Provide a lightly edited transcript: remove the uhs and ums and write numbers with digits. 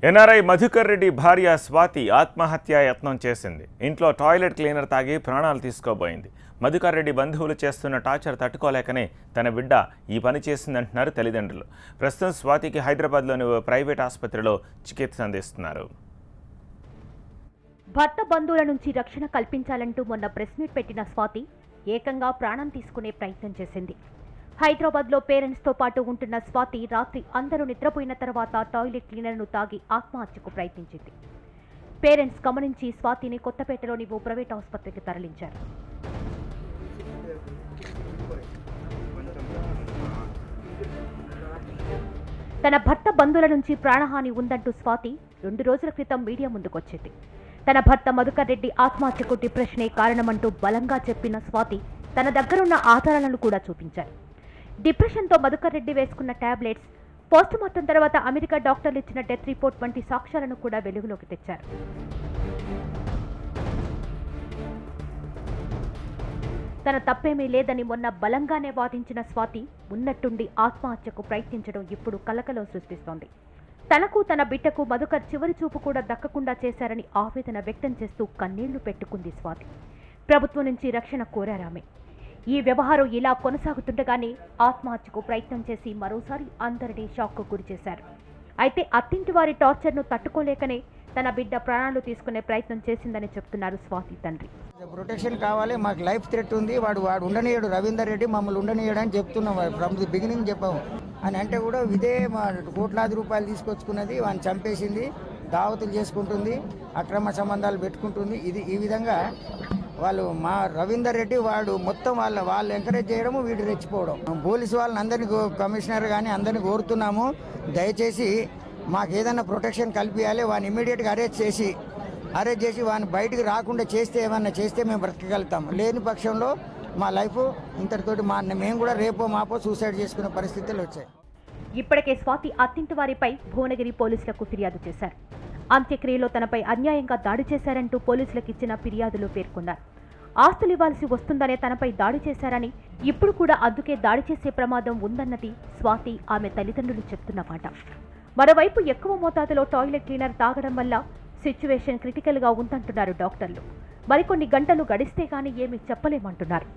NRI Madhukar Reddy భార్య స్వాతి ఆత్మహత్యా యత్నం చేసింది. ఇంట్లో టాయిలెట్ క్లీనర్ తాగి ప్రాణాలు తీసుకోబోయింది. మధుకర్ రెడ్డి బంధువులు చేస్తున్న టార్చర్ తట్టుకోలేకనే తన బిడ్డ ఈ పని చేసిందంటున్నారు తల్లిదండ్రులు. ప్రస్తుతం స్వాతికి హైదరాబాద్లోని ప్రైవేట్ ఆసుపత్రిలో చికిత్స అందిస్తున్నారు. భర్త బంధువుల నుంచి రక్షణ కల్పించాలంటూ మొన్న ప్రెస్ మీట్ పెట్టిన స్వాతి ఏకంగా ప్రాణం తీసుకునే ప్రయత్నం చేసింది. హైదరాబాద్లో పేరెంట్స్తో పాటు ఉంటున్న స్వాతి రాత్రి అందరూ నిద్రపోయిన తర్వాత టాయిలెట్ క్లీనర్ను తాగి ఆత్మహత్యకు ప్రయత్నించింది. పేరెంట్స్ గమనించి స్వాతిని కొత్తపేటలోని ఓ ప్రైవేట్ ఆసుపత్రికి తరలించారు. తన భర్త బంధువుల నుంచి ప్రాణహాని ఉందంటూ స్వాతి 2 రోజుల క్రితం మీడియా ముందుకొచ్చింది. తన భర్త మధుకర్ రెడ్డి ఆత్మహత్యకు డిప్రెషనే కారణమంటూ బలంగా చెప్పిన స్వాతి తన దగ్గరున్న ఆధారాలను కూడా చూపించారు. డిప్రెషన్తో మధుకర్ రెడ్డి వేసుకున్న టాబ్లెట్స్, పోస్టుమార్టం తర్వాత అమెరికా డాక్టర్లు ఇచ్చిన డెత్ రిపోర్ట్ వంటి సాక్ష్యాలను కూడా వెలుగులోకి తెచ్చారు. తన తప్పేమీ లేదని మొన్న బలంగానే వాదించిన స్వాతి ఉన్నట్టుండి ఆత్మహత్యకు ప్రయత్నించడం ఇప్పుడు కలకలం సృష్టిస్తోంది. తనకు తన బిడ్డకు మధుకర్ చివరి చూపు కూడా దక్కకుండా చేశారని ఆవేదన వ్యక్తం చేస్తూ కన్నీళ్లు పెట్టుకుంది స్వాతి. ప్రభుత్వం నుంచి రక్షణ కోరారామె. ఈ వ్యవహారం ఇలా కొనసాగుతుండగానే ఆత్మహత్యకు ప్రయత్నం చేసి మరోసారి అందరినీ షాక్కు గురి చేశారు. అయితే అత్తింటి వారి టార్చర్ను తట్టుకోలేకనే తన బిడ్డ ప్రాణాలు తీసుకునే ప్రయత్నం చేసిందని చెప్తున్నారు స్వాతి తండ్రి. ప్రొటెక్షన్ కావాలి, మాకు లైఫ్ థ్రెట్ ఉంది, వాడు ఉండనీయడు, రవీందర్ రెడ్డి మమ్మల్ని ఉండనీయడు అని చెప్తున్నాం. ఫ్రమ్ ది బిగినింగ్ చెప్పాము అని అంటే కూడా ఇదే మా కోట్లాది రూపాయలు తీసుకొచ్చుకున్నది, వాడిని చంపేసింది, దావతులు చేసుకుంటుంది, అక్రమ సంబంధాలు పెట్టుకుంటుంది. ఈ విధంగా వాళ్ళు మా రవీందర్ రెడ్డి వాడు మొత్తం వాళ్ళు ఎంకరేజ్ చేయడము, వీడు రెచ్చిపోవడం. పోలీసు వాళ్ళని అందరినీ కమిషనర్ కానీ అందరినీ కోరుతున్నాము, దయచేసి మాకు ఏదైనా ప్రొటెక్షన్ కల్పించాలి. వాడిని ఇమ్మీడియట్గా అరెస్ట్ చేసి వాడిని బయటికి రాకుండా చేస్తే ఏమన్నా చేస్తే మేము బ్రతకగలుగుతాం. లేని పక్షంలో మా లైఫ్ ఇంతటితోటి మేము కూడా రేపో మాపో సూసైడ్ చేసుకునే పరిస్థితులు వచ్చాయి. ఇప్పటికే స్వాతి అత్తింటి వారిపై భువనగిరి పోలీసులకు ఫిర్యాదు చేశారు. అంత్యక్రియలో తనపై అన్యాయంగా దాడి చేశారంటూ పోలీసులకు ఇచ్చిన ఫిర్యాదులో పేర్కొన్నారు. ఆస్తులు ఇవ్వాల్సి వస్తుందనే తనపై దాడి చేశారని, ఇప్పుడు కూడా అందుకే దాడి చేసే ప్రమాదం ఉందన్నది స్వాతి ఆమె తల్లిదండ్రులు చెప్తున్న మాట. మరోవైపు ఎక్కువ మోతాదులో టాయిలెట్ క్లీనర్ తాగడం వల్ల సిచ్యువేషన్ క్రిటికల్గా ఉందంటున్నారు డాక్టర్లు. మరికొన్ని గంటలు గడిస్తే కానీ ఏమీ చెప్పలేమంటున్నారు.